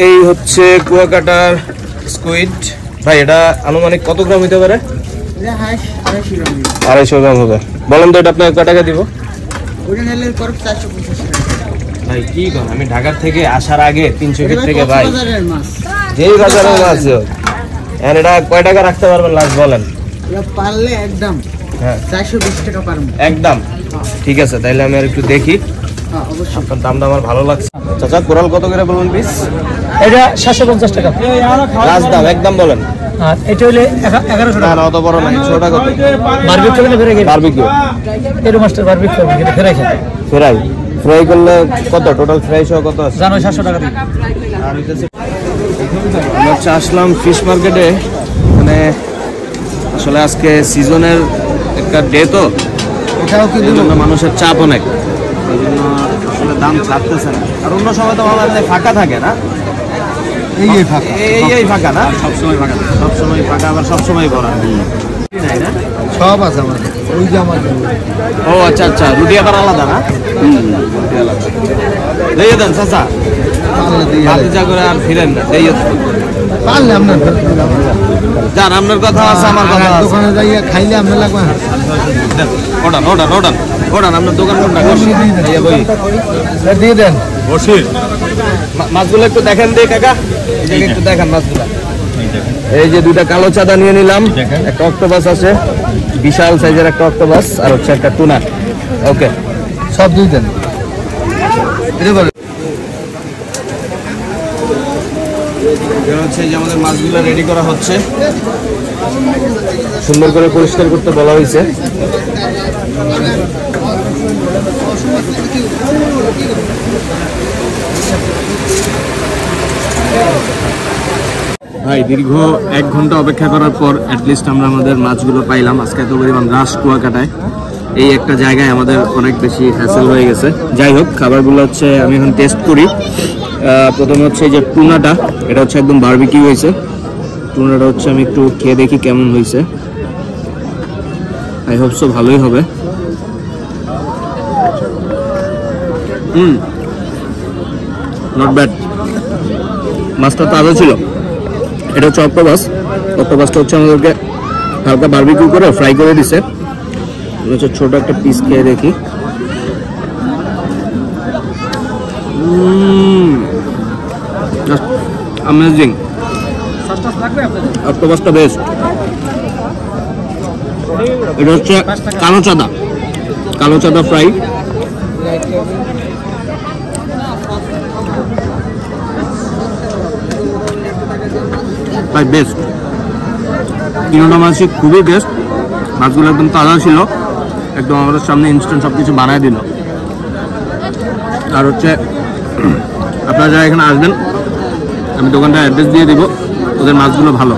এই হচ্ছে কুয়াকাটার স্কুইড। ভাই এটা আনুমানিক কত গ্রাম হতে পারে? 250 গ্রাম হবে। বলেন তো এটা আপনাকে কত টাকা দিব? ভাই কি করেন, আমি ঢাকার থেকে আসার আগে 300 ফিট থেকে ভাই যেই বাজারের মাছ হোক, আর এটা কয় টাকা রাখতে পারবেন লাস্ট বলেন? পারলে একদম হ্যাঁ 420 টাকা পারবো একদম। ঠিক আছে, তাইলে আমি আর একটু দেখি। আপনার দামটা আমার ভালো লাগছে। চাচা কোরাল কত করে বলুন পিস? এটা 750 টাকা লাস্ট দাম একদম বলেন। আর এটা হইলে 1100 টাকা। না অত বড় না, ছোটটা কত? বারবিকিউ মানে ফেরাই গেছে। বারবিকিউ এর মাস্টার বারবিকিউ এটা ফেরাই খেতে। ফ্রাই করলে কত টোটাল ফ্রাই সহ কত আছে? জানো 700 টাকা দিই। আর হইতেছে আমরা হচ্ছে আসলাম ফিশ মার্কেটে। মানে আসলে আজকে সিজনের একটা ডে তো, এটাও কি জন্য মানুষের চাপ অনেক, এই জন্য আসলে দাম ছাড়তেছে না। আর অন্য সময় তো আমাদের ফাঁকা থাকে না, এই ফাঁকা না, সবসময় ফাঁকা, সবসময় ফাঁকা, আবার সবসময় ভরা সব আছে আমাদের। ওই যে আমাদের ও আচ্ছা আচ্ছা, রুটি আবার আলাদা না? রুটি আলাদা দিয়ে দেন চাচা, যা করে আর ফিরেন না। দিয়ে পারলে আপনার যান, আপনার কথা আছে আমার কথা আছে। দোকানে যাইয়া খাইলে আপনার লাগবে। ওটান ওটান ওটান ওটান, আপনার দোকান কোনটা? দিয়ে দেন বসির। মাছগুলো একটু দেখেন দিয়ে কাকা, একটু দেখেন মাছগুলা। এই যে দুইটা কালো চাঁদা নিয়ে নিলাম, একটা অক্টোপাস আছে, বিশাল সাইজের একটা অক্টোপাস, আর হচ্ছে একটা টুনা। ওকে সব দিয়ে দেন। হচ্ছে যে আমাদের মাছগুলো রেডি করা হচ্ছে, সুন্দর করে পরিষ্কার করতে বলা হয়েছে। ভাই দীর্ঘ 1 ঘন্টা অপেক্ষা করার পর অ্যাটলিস্ট আমরা আমাদের মাছগুলো পাইলাম। আজকে এত পরিমাণ রাশ কুয়াকাটায়, এই একটা জায়গায় আমাদের অনেক বেশি হ্যাসেল হয়ে গেছে। যাই হোক, খাবারগুলো হচ্ছে আমি এখন টেস্ট করি। প্রথমে হচ্ছে এই যে টুনাটা, এটা হচ্ছে একদম বারবিকিউ হয়েছে। টুনাটা হচ্ছে আমি একটু খেয়ে দেখি কেমন হয়েছে। আই হোপ সো ভালোই হবে। নট ব্যাড, মাছটা তাজা ছিল। এটা হচ্ছে অক্টোপাস। অক্টোপাসটা হচ্ছে আমাদেরকে হালকা বারবিকিউ করে ফ্রাই করে দিছে। হচ্ছে ছোট একটা পিস খেয়ে দেখি। অ্যামেজিং, অক্টোপাসটা বেস্ট। এটা হচ্ছে কালো চাঁদা ফ্রাই। তাই বেস্ট, তিনটা মাছই খুবই বেস্ট। মাছগুলো একদম তাজা ছিল, একদম আমাদের সামনে ইনস্ট্যান্ট সব কিছু বানায় দিল। আর হচ্ছে আপনারা যারা এখানে আসবেন, আমি দোকানটা অ্যাড্রেস দিয়ে দিব। ওদের মাছগুলো ভালো।